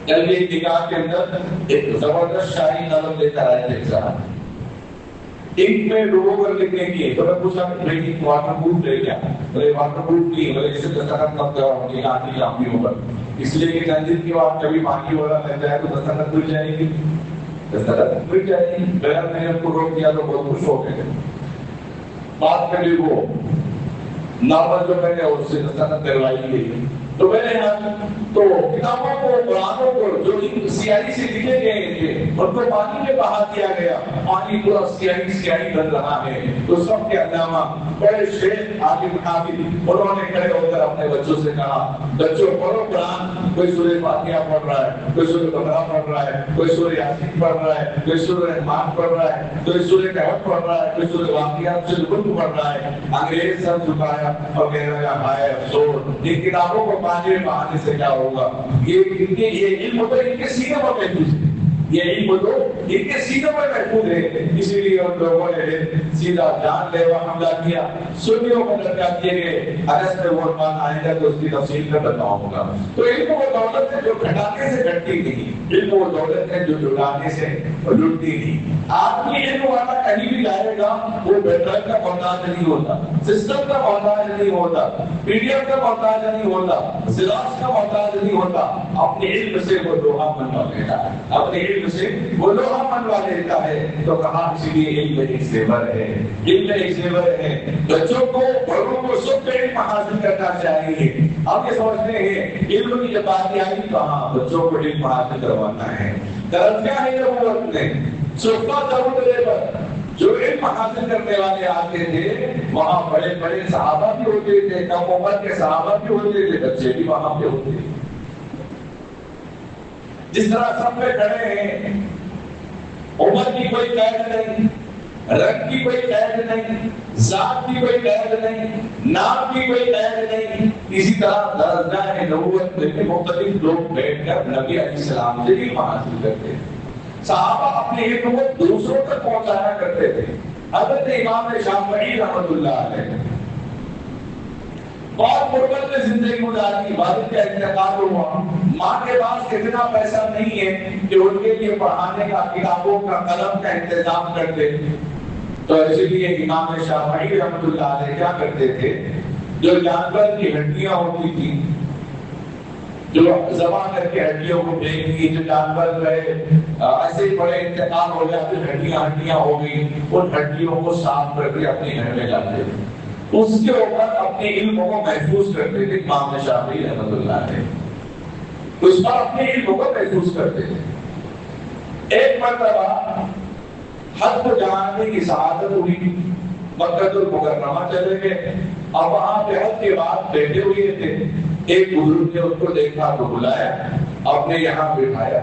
کل ایک نگاہ کے اندر ایک زبردست شاعری نظم لے کر آئے تھے صاحب، انک میں ڈبو کر لکھنے کی، تو میں پوچھا کہ واٹر پروف لے کیا؟ بولے واٹر پروف نہیں، بولے جسے دستخط مت کرو نگاہ کی کاپیوں پر، اس لیے کہ تنظیم کی بات کبھی پانی والا لگ جائے تو دستخط مل جائے گی، دستخط مل جائے گی۔ بغیر میں نے ان کو روک دیا تو بہت خوش ہو گئے، بات میں بھی وہ ناول جو میں نے اس سے دستخط کروائی گئی۔ تو میں نے یہاں تو کتابوں کو، قرآنوں کو جو سیاہی سے لکھے گئے تھے ان کو پانی میں بہا دیا گیا، پانی پورا سیاہی سیاہی بن رہا ہے۔ تو سب کے علامہ بڑے شیخ عالم حافظ انہوں نے کھڑے ہو کر اپنے بچوں سے کہا بچوں پڑھو قرآن، کوئی سورہ فاتحہ پڑھ رہا ہے، کوئی سورہ بقرہ پڑھ رہا ہے، کوئی سورہ یاسین پڑھ رہا ہے، کوئی سورہ رحمان پڑھ رہا ہے، کوئی سورہ کہف پڑھ رہا ہے، کوئی سورہ واقعات سے لطف پڑھ رہا ہے۔ انگریز سر جھکایا اور کہہ رہا ہے ہائے افسوس، ان کتابوں کو پانی میں بہانے سے کیا ہوگا؟ یہ علم تو ان کے سینے پر محفوظ ہے، یہ علم تو ان کے سینے پر محفوظ ہے، اسی لیے ان لوگوں نے سیدھا جان لیوا حملہ کیا، سنیوں کو درجہ دیے گئے۔ اگست میں وہ عنوان آئے گا تو اس کی تفصیل میں بتاؤں گا۔ تو علم وہ دولت ہے جو گھٹانے سے گھٹتی نہیں، علم وہ دولت ہے جو لٹانے سے لٹتی نہیں۔ آدمی علم والا کہیں بھی جائے گا وہ بیٹر کا محتاج نہیں ہوتا، سسٹم کا محتاج نہیں ہوتا، پی ڈی ایف کا محتاج نہیں ہوتا، زراعت کا محتاج نہیں ہوتا، اپنے علم سے وہ لوہا منوا لیتا ہے، اپنے علم سے وہ لوہا منوا لیتا ہے۔ تو کہا اسی لیے علم ایک زیور ہے، علم ایک زیور ہے۔ بچوں کو، بڑوں کو سب کو علم حاصل کرنا چاہیے۔ آپ یہ سمجھتے ہیں علم کی جب بات آئی کہاں بچوں کو علم حاصل کروانا ہے۔ درجہ ہے نبوت میں صفہ درجے پر جو علم حاصل کرنے والے آتے تھے وہاں بڑے بڑے صحابہ بھی ہوتے تھے، کم عمر کے صحابہ بھی ہوتے تھے، بچے بھی وہاں پہ ہوتے تھے۔ جس طرح سب پہ کھڑے ہیں، عمر کی کوئی قید نہیں، رنگ کی کوئی قید نہیں، ذات کی کوئی قید نہیں، نام کی کوئی قید نہیں، اسی طرح درجہ نبوت میں مختلف لوگ بیٹھ کر نبی علیہ السلام سے علم حاصل کرتے ہیں۔ صحابہ اپنے علم کو دوسروں تک پہنچایا کرتے تھے۔ حضرت امام شافعی رحمۃ اللہ علیہ بہت غربت میں زندگی گزاری، والد کا انتقال ہوا، ماں کے پاس اتنا پیسہ نہیں ہے کہ ان کے لیے پڑھانے کا، کتابوں کا، قلم کا انتظام کرتے، تو اسی لیے امام شافعی رحمۃ اللہ علیہ کیا کرتے تھے، جو جانور کی ہڈیاں ہوتی تھی، جو ذبح کر کے ہڈیوں کو پھینک دی، جو جانور ایسے ہی بڑے انتقال ہو جاتے، ہڈیاں ہو گئی، ان ہڈیوں کو صاف کر کے اپنے گھر میں لاتے، اس کے اوپر اپنے علم کو محفوظ کرتے تھے امام شافعی رحمۃ اللہ علیہ، اس پر اپنے علم کو محفوظ کرتے تھے۔ ایک مرتبہ حج کو جانے کی سعادت ہوئی، مکہ المکرمہ چلے گئے، اب وہاں پہ حج کے بعد بیٹھے ہوئے تھے، ایک بزرگ نے اس کو دیکھا تو بلایا، اپنے یہاں بٹھایا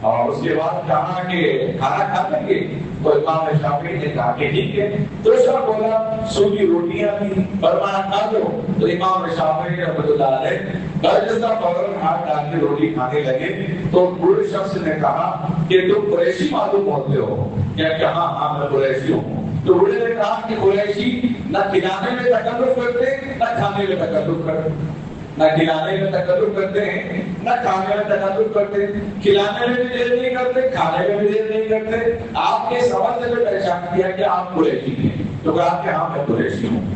اور اس کے بعد کہا کہ کھانا کھا لیں گے؟ تو امام شافعی نے کہا کہ ٹھیک ہے، دوسرا بولا سوکھی روٹیاں تھی، فرمایا کھا لو، تو امام شافعی رحمۃ اللہ علیہ برجستہ فوراً ہاتھ ڈال کے روٹی کھانے لگے، تو بوڑھے شخص نے کہا کہ تم قریشی معلوم ہوتے ہو کیا؟ کہا ہاں میں قریشی ہوں۔ تو بوڑھے نے کہا کہ قریشی نہ کھلانے میں تکلف کرتے نہ کھانے میں تکلف کرتے، نہ کھلانے میں تکلف کرتے ہیں نہ کھانے میں تکلف کرتے، کھلانے میں بھی دیر نہیں کرتے، کھانے میں بھی دیر نہیں کرتے۔ آپ کے سبب سے بھی پہچان کیا کہ آپ قریشی ہیں، تو کہا کہ ہاں میں قریشی ہوں۔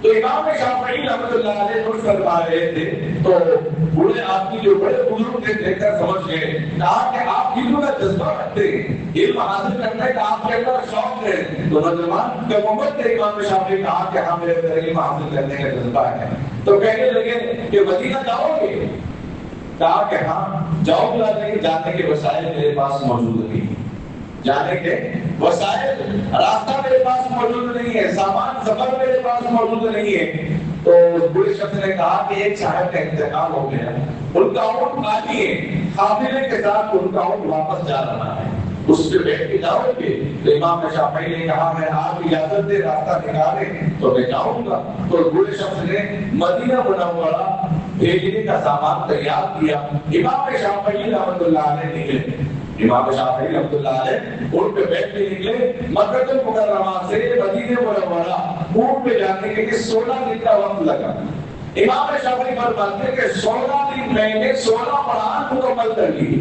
تو امام شافعی رحمۃ اللہ علیہ کچھ فرما رہے تھے، تو بوڑھے آدمی جو بڑے بزرگ تھے دیکھ کر سمجھ گئے، کہا کہ آپ علم کا جذبہ رکھتے ہیں، علم حاصل کرنے کا آپ کے اندر شوق ہے۔ تو نوجوان جب عمر تھے امام شافعی کہا کہ ہاں میرے اندر علم حاصل کرنے کا جذبہ ہے، تو کہنے لگے کہ مدینہ جاؤ گے؟ کہا کہ ہاں جاؤ گا، لیکن جانے کے وسائل میرے پاس موجود نہیں، جانے کے وسائل، راستہ میرے پاس موجود نہیں ہے، سامان سفر میرے پاس موجود نہیں ہے۔ تو بوڑھے شخص نے کہا کہ ایک صاحب کا انتقال ہو گیا، ان کا اونٹ خالی ہے، قافلے کے ساتھ ان کا اونٹ واپس جا رہا ہے، اس پہ بیٹھ کے جاؤ گے؟ تو امام شافعی نے کہا میں آپ اجازت دے راستہ نکالے تو میں جاؤں گا۔ تو بوڑھے شخص نے مدینہ منورہ بھیجنے کا سامان تیار کیا، امام شافعی رحمۃ اللہ علیہ نکلے، امام شافعی رحمۃ اللہ علیہ اونٹ پہ بیٹھ کے نکلے، مکہ المکرمہ سے مدینہ منورہ اونٹ پہ جانے کے لیے 16 دن کا وقت لگا۔ امام شافعی فرماتے ہیں کہ 16 دن میں نے 16 قرآن مکمل کر لیے،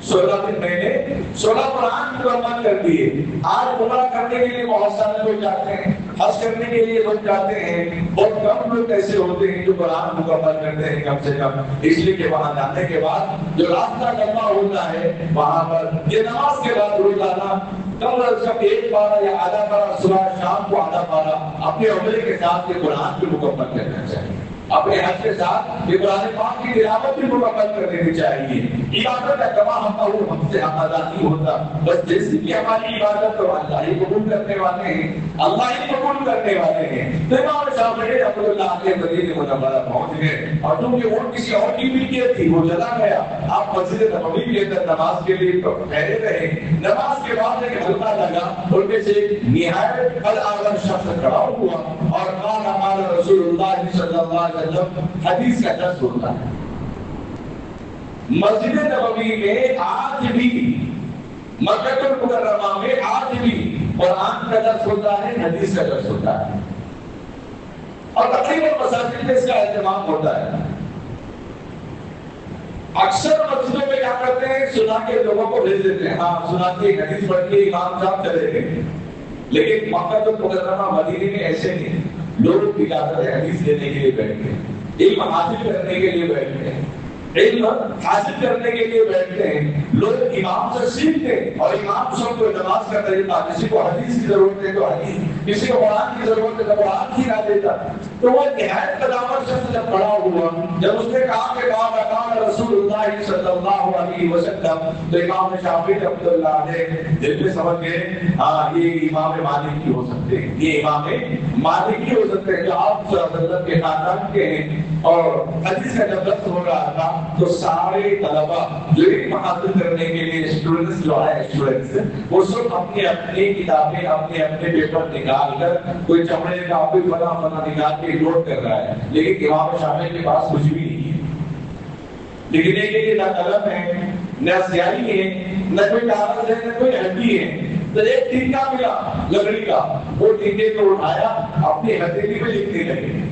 16 دن میں نے 16 قرآن مکمل کر دیے۔ آج عمرہ کرنے کے لیے بہت سارے لوگ جاتے ہیں، حج کرنے کے لیے لوگ جاتے ہیں، بہت کم لوگ ایسے ہوتے ہیں جو قرآن مکمل کرتے ہیں کم سے کم، اس لیے کہ وہاں جانے کے بعد جو راستہ لمبا ہوتا ہے وہاں پر یہ نماز کے بعد روزانہ کم از کم ایک پارہ یا آدھا پارہ، صبح شام کو آدھا پارہ اپنے عمرے کے ساتھ یہ قرآن کو مکمل کرنا چاہیے، اپنے حج کے ساتھ یہ قرآن پاک کی تلاوت بھی مکمل کر دینی چاہیے۔ عبادت کا کما ہم سے ادا نہیں ہوتا، بس جیسے کہ ہماری عبادت کو اللہ ہی قبول کرنے والے ہیں، اللہ ہی قبول کرنے والے ہیں۔ تو امام شافعی رحمۃ اللہ علیہ مدینہ منورہ پہنچ گئے، اور چونکہ وہ کسی اور کی ملکیت تھی وہ چلا گیا، آپ مسجد نبوی کے اندر نماز کے لیے ٹھہرے رہے۔ نماز کے بعد ایک حلقہ لگا، ان میں سے ایک نہایت الاعظم شخص کھڑا ہوا اور قال رسول اللہ صلی اللہ علیہ وسلم، حدیث کا درس ہوتا ہے مسجد نبوی میں آج بھی، مکہ المکرمہ میں آج بھی قرآن کا درس ہوتا ہے، حدیث کا درس ہوتا ہے، اور تقریباً مساجد میں اس کا اہتمام ہوتا ہے۔ اکثر مسجدوں میں کیا کرتے ہیں، سنا کے لوگوں کو بھیج دیتے ہیں، ہاں سنا کے حدیث پڑھ کے امام صاحب چلے گئے، لیکن مکہ المکرمہ مدینے میں ایسے نہیں، لوگ اجازت حدیث لینے کے لیے بیٹھتے ہیں، علم حاصل کرنے کے لیے بیٹھتے ہیں، علم حاصل کرنے کے لیے بیٹھتے ہیں، لوگ امام سے سیکھتے ہیں، اور امام سب کو نماز کا طریقہ، کسی کو حدیث کی ضرورت ہے تو حدیث، کسی کو قرآن کی ضرورت ہے تو قرآن سکھا دیتا۔ تو وہ نہایت قدامت شخص جب کھڑا ہوا، جب اس نے کہا کہ قال رسول اللہ صلی اللہ علیہ وسلم، تو امام شافعی رحمۃ اللہ علیہ دل میں سمجھ گئے ہاں یہ امام مالک کی ہو سکتے ہیں، یہ امام مالک کی ہو سکتے ہیں جو آپ صلی اللہ علیہ وسلم کے خاندان کے ہیں۔ اور حدیث کا جب درس ہو رہا تھا تو سارے طلبہ جو علم حاصل کرنے کے لیے اسٹوڈنٹس جو ہے اسٹوڈنٹس وہ سب اپنی اپنی کتابیں اپنے اپنے پیپر نکال کر، کوئی چمڑے کا کوئی بنا بنا نکال کے نوٹ کر رہا ہے، لیکن امام شافعی کے پاس کچھ بھی نہیں ہے، لکھنے کے لیے نہ قلم ہے، نہ سیاہی ہے، نہ کوئی کاغذ ہے، نہ کوئی ہڈی ہے، تو ایک ٹیکا ملا لکڑی کا، وہ ٹیکے کو اٹھایا اپنی ہتھیلی پہ لکھنے لگے،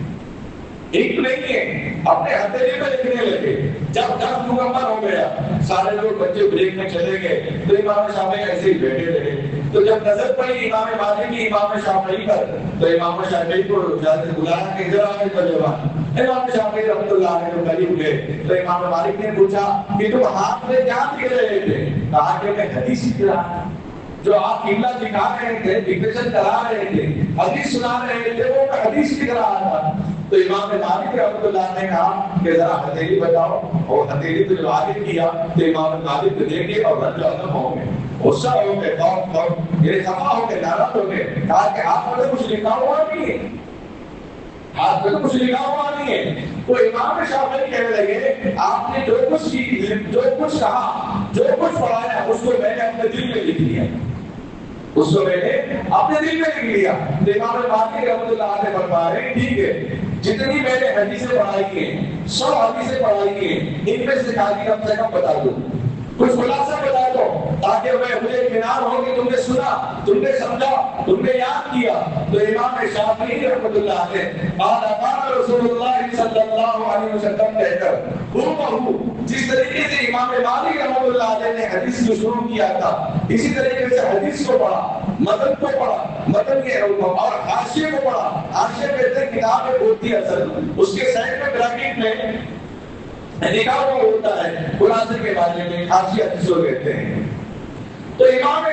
ایک نہیں ہے اپنے ہتھیلی پہ لکھنے لگے۔ جب 10 مکمل ہو گیا، سارے لوگ بچے بریک میں چلے گئے، تو امام شافعی ایسے ہی بیٹھے رہے۔ تو جب نظر پڑی امام مالک کی امام شافعی پر، تو امام شافعی کو بلایا کہ ذرا ادھر جوان۔ امام شافعی رحمۃ اللہ علیہ کو قریب ہوئے تو امام مالک نے پوچھا کہ تم ہاتھ میں کیا لکھ رہے تھے؟ کہا کہ میں حدیث لکھ رہا تھا، جو آپ قبلہ دکھا رہے تھے، ڈکٹیشن کرا رہے تھے، حدیث سنا رہے تھے، وہ میں حدیث لکھ رہا تھا۔ تو امام مالک رحمۃ اللہ نے کہا کہ ذرا ہتھیلی بتاؤ، اور ہتھیلی کو جب آگے کیا تو امام مالک کو دیکھے اور رنج ختم ہو گئے، غصہ ہو گئے، میرے خفا ہو گئے، ناراض ہو گئے، کہا کہ آپ نے کچھ لکھا ہوا نہیں ہے، آپ نے کچھ لکھا ہوا نہیں ہے۔ تو امام شافعی کہنے لگے آپ نے جو کچھ کہا، جو کچھ پڑھایا، اس کو میں نے اپنے دل میں لکھ لیا، اس کو میں نے اپنے دل میں لکھ لیا۔ تو امام مالک رحمۃ اللہ علیہ فرما رہے ہیں ٹھیک ہے، جتنی میں نے حدیثیں پڑھائی ہیں، 100 حدیثیں پڑھائی ہیں، ان میں سے کم سے کم بتا دو، کچھ خلاصہ بتا دو، تاکہ مجھے اطمینان ہو کہ تم نے سنا، تم نے سمجھا، تم نے یاد کیا۔ تو امام شافعی رحمۃ اللہ علیہ قال رسول اللہ صلی اللہ علیہ وسلم کہہ کر ہو جس طریقے سے امام مالک رحمۃ اللہ علیہ نے حدیث کو شروع کیا تھا، اسی طریقے سے حدیث کو پڑھا، متن کو پڑھا، متن کے اور حاشیے کو پڑھا۔ حاشیے کہتے ہیں کتاب میں ہوتی ہے اصل، اس کے سائڈ میں بریکٹ میں لکھا ہوا ہوتا ہے خلاصے کے بارے میں، حاشیہ جس کو کہتے ہیں۔ تو امام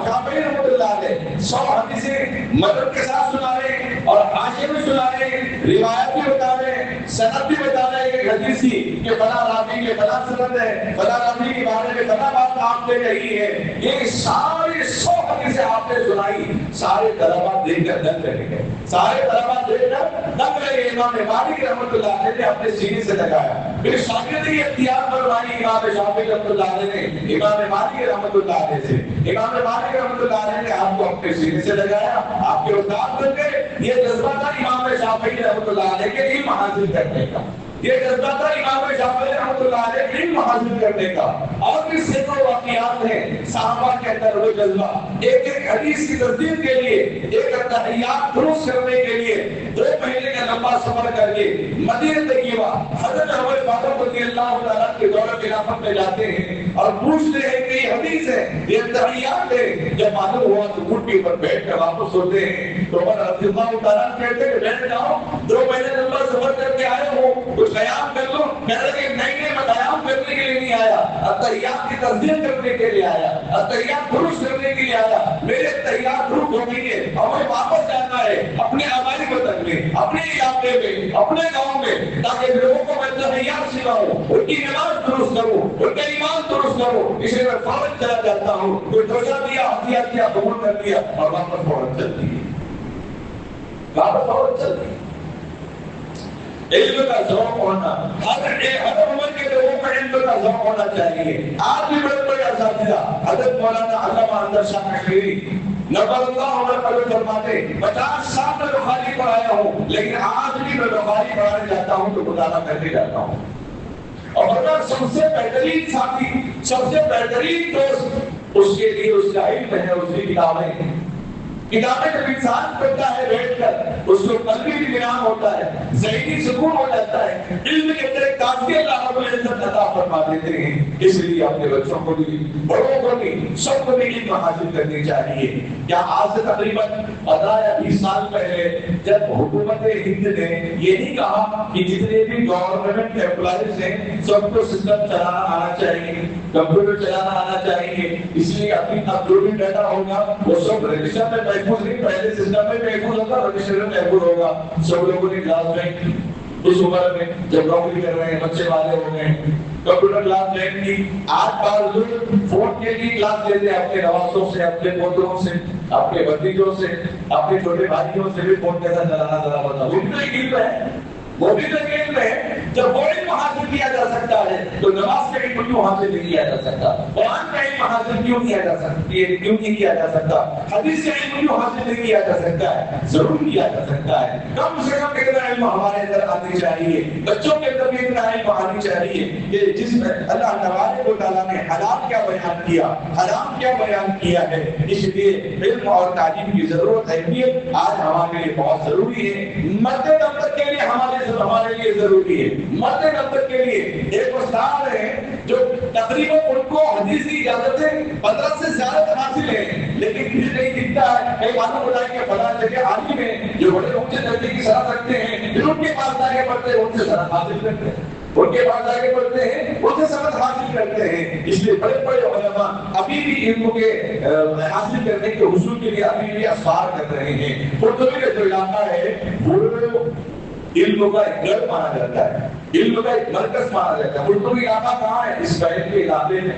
شافعی رحمۃ اللہ علیہ 100 حدیثیں مدد کے ساتھ سنا رہے ہیں اور حاشیے میں سنا رہے ہیں، روایت بھی بتا رہے ہیں، سند بھی بتا رہے ہیں کہ حدیث کی کہ فلاں راوی کے فلاں سند ہے، فلاں راوی کے بارے میں فلاں بات آپ نے کہی ہے۔ یہ ساری 100 حدیثیں آپ نے سنائی، سارے طلباء دیکھ کر دنگ رہ گئے، سارے طلباء دیکھ کر دنگ رہ گئے۔ امام مالک رحمۃ اللہ علیہ نے اپنے سینے سے لگایا، پھر شاگردی اختیار فرمائی امام شافعی رحمۃ اللہ علیہ نے امام مالک رحمۃ اللہ علیہ سے۔ امام مالک رحمۃ اللہ علیہ نے آپ کو اپنے سینے سے لگایا، آپ کے استاد بن گئے۔ یہ جذبہ تھا امام شافعی رحمۃ اللہ علیہ کے علم حاصل کرنے کا، یہ جذبہ تھا امام شافعی رحمۃ اللہ علیہ کے علم حاصل کرنے کا۔ اور بھی سینکڑوں واقعات ہیں صحابہ کے اندر وہ جذبہ، ایک ایک حدیث کی تصدیق کے لیے، ایک تحیات درست کرنے کے لیے 2 مہینے کا لمبا سفر کر کے مدینہ طیبہ حضرت عمر فاروق رضی اللہ تعالیٰ کے دور خلافت میں جاتے ہیں اور پوچھتے ہیں کہ یہ حدیث ہے، یہ تحیات ہے۔ جب معلوم ہوا تو گھٹ کے اوپر بیٹھ کر واپس ہوتے ہیں تو عمر رضی اللہ تعالیٰ کہتے ہیں کہ بیٹھ جاؤ، 2 مہینے لمبا سفر کر کے آئے ہو، کچھ قیام کر لو۔ کہہ رہے کہ نہیں میں قیام کرنے کے لیے نہیں آیا، التحیات کی تصدیق کرنے کے لیے آیا، التحیات درست کرنے کے لیے آیا۔ میرے التحیات درست ہو گئی ہے اور مجھے واپس جانا ہے اپنے آبائی وطن میں، اپنے علاقے میں، اپنے گاؤں میں، تاکہ لوگوں کو میں تحیات سکھاؤں، ان کی نماز درست کروں، ان کا ایمان درست کروں۔ اس لیے میں فوراً چلا جاتا ہوں۔ کوئی روزہ دیا، ہتھیار کیا، قبول کر لیا اور واپس فوراً چل دیے، واپس فوراً چل دیے۔ علم کا ذوق ہونا، ہر عمر کے لوگوں کا علم کا ذوق ہونا چاہیے۔ آج بھی بڑے بڑے اساتذہ حضرت مولانا علامہ اندر شاہ کشمیری نور اللہ عمر قلب فرماتے 50 سال میں بخاری پڑھایا ہوں، لیکن آج بھی میں بخاری پڑھانے جاتا ہوں تو مطالعہ کرنے جاتا ہوں۔ اور سب سے بہترین ساتھی، سب سے بہترین دوست اس کے لیے اس کا علم ہے، اس کی کتابیں ہیں۔ کتابیں جب انسان پڑھتا ہے بیٹھ کر، اس کو قلبی اطمینان ہوتا ہے، ذہنی سکون ہو جاتا ہے، علم کے اندر ایک تازگی اللہ رب العزت عطا فرما دیتے ہیں۔ اس لیے اپنے بچوں کو بھی، بڑوں کو بھی، سب کو بھی علم حاصل کرنی چاہیے۔ کیا آج سے تقریباً 15 یا 20 سال پہلے جب حکومت ہند نے یہ نہیں کہا کہ جتنے بھی گورنمنٹ امپلائیز ہیں سب کو سسٹم چلانا آنا چاہیے، کمپیوٹر چلانا آنا چاہیے، اس لیے اب جو بھی ڈیٹا ہوگا وہ سب رجسٹر میں محفوظ نہیں، پہلے سسٹم میں محفوظ ہوگا، رجسٹر میں محفوظ ہوگا۔ سب لوگوں نے کلاس میں اس عمر میں جب نوکری کر رہے ہیں، بچے والے ہو گئے، کمپیوٹر کلاس جوائن کی۔ آج بعض لوگ فون کے لیے کلاس لیتے ہیں، اپنے نوازوں سے، اپنے پوتروں سے، اپنے بھتیجوں سے، اپنے چھوٹے بھائیوں سے بھی فون کیسا چلانا ذرا بتاؤ۔ ان کو علم ہے، وہ بھی علم ہے. جب وہ علم حاصل کیا جا سکتا ہے تو نماز کا علم کیوں حاصل نہیں کیا جا سکتا؟ قرآن کا علم حاصل کیوں کیا جا سکتا؟ کیوں نہیں کیا جا سکتا؟ حدیث کا علم کیوں حاصل نہیں کیا جا سکتا ہے؟ ضرور کیا جا سکتا ہے. کم سے کم اتنا علم ہمارے اندر آنی چاہیے، بچوں کے اندر بھی اتنا علم آنی چاہیے کہ جس میں اللہ تبارک و تعالیٰ نے حلال کیا بیان کیا، حرام کیا بیان کیا ہے. اس لیے علم اور تعلیم کی ضرورت ہے. یہ آج ہمارے لیے بہت ضروری ہے. مرد نمبر کے لیے ہمارے لیے ضروری ہے. مرد نمبر کے لیے ایک استاد ہے جو تقریباً ان کو حدیث کی اجازت ہے 15 سے زیادہ حاصل ہے، لیکن پھر نہیں دکھتا ہے. کئی معلوم ہوتا ہے کہ فلاں جگہ عالم ہے جو بڑے اونچے درجے کی شرح رکھتے ہیں، پھر ان کے پاس جا کے پڑھتے ہیں، ان سے شرح حاصل کرتے ہیں، ان کے پاس جا کے پڑھتے ہیں، ان سے سبق حاصل کرتے ہیں. اس لیے بڑے بڑے علماء ابھی بھی علم کے حاصل کرنے کے حصول کے لیے ابھی بھی اسفار کر رہے ہیں. قرطبی کا جو علاقہ ہے وہ علم کا ایک گڑھ مانا جاتا ہے، علم کا ایک مرکز مانا جاتا ہے. قرطبی علاقہ کہاں ہے؟ اسرائیل کے علاقے میں،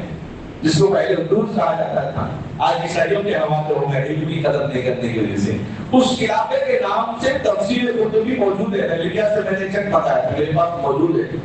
جس کو پہلے اندلس کہا جاتا تھا. آج عیسائیوں کے حوالے ہو گئے علم کی قدر نہیں کرنے کی وجہ سے. اس علاقے کے نام سے تفسیر قرطبی موجود ہے. لیبیا سے میں نے چیک بتایا، میرے پاس موجود ہے.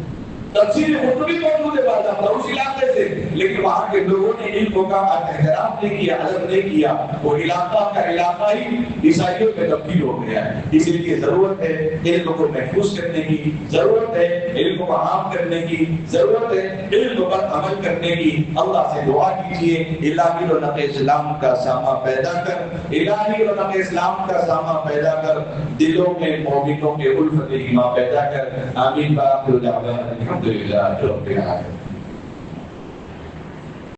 تفسیر قرطبی موجود ہے باضابطہ اس علاقے سے، لیکن وہاں کے لوگوں نے علم کا احترام نہیں کیا، ادب نہیں کیا. وہ علاقہ کا علاقہ ہی عیسائیوں میں تبدیل ہو گیا ہے. اس لیے ضرورت ہے علم کو محفوظ کرنے کی، ضرورت ہے علم کو عام کرنے کی، ضرورت ہے علم پر عمل کرنے کی. اللہ سے دعا کیجیے الہی رونق اسلام کا سامہ پیدا کر، الہی رونق اسلام کا سامہ پیدا کر، دلوں میں مومنوں کے الفت ایمان پیدا کر. آمین. باخر دعوانا الحمدللہ رب العالمین.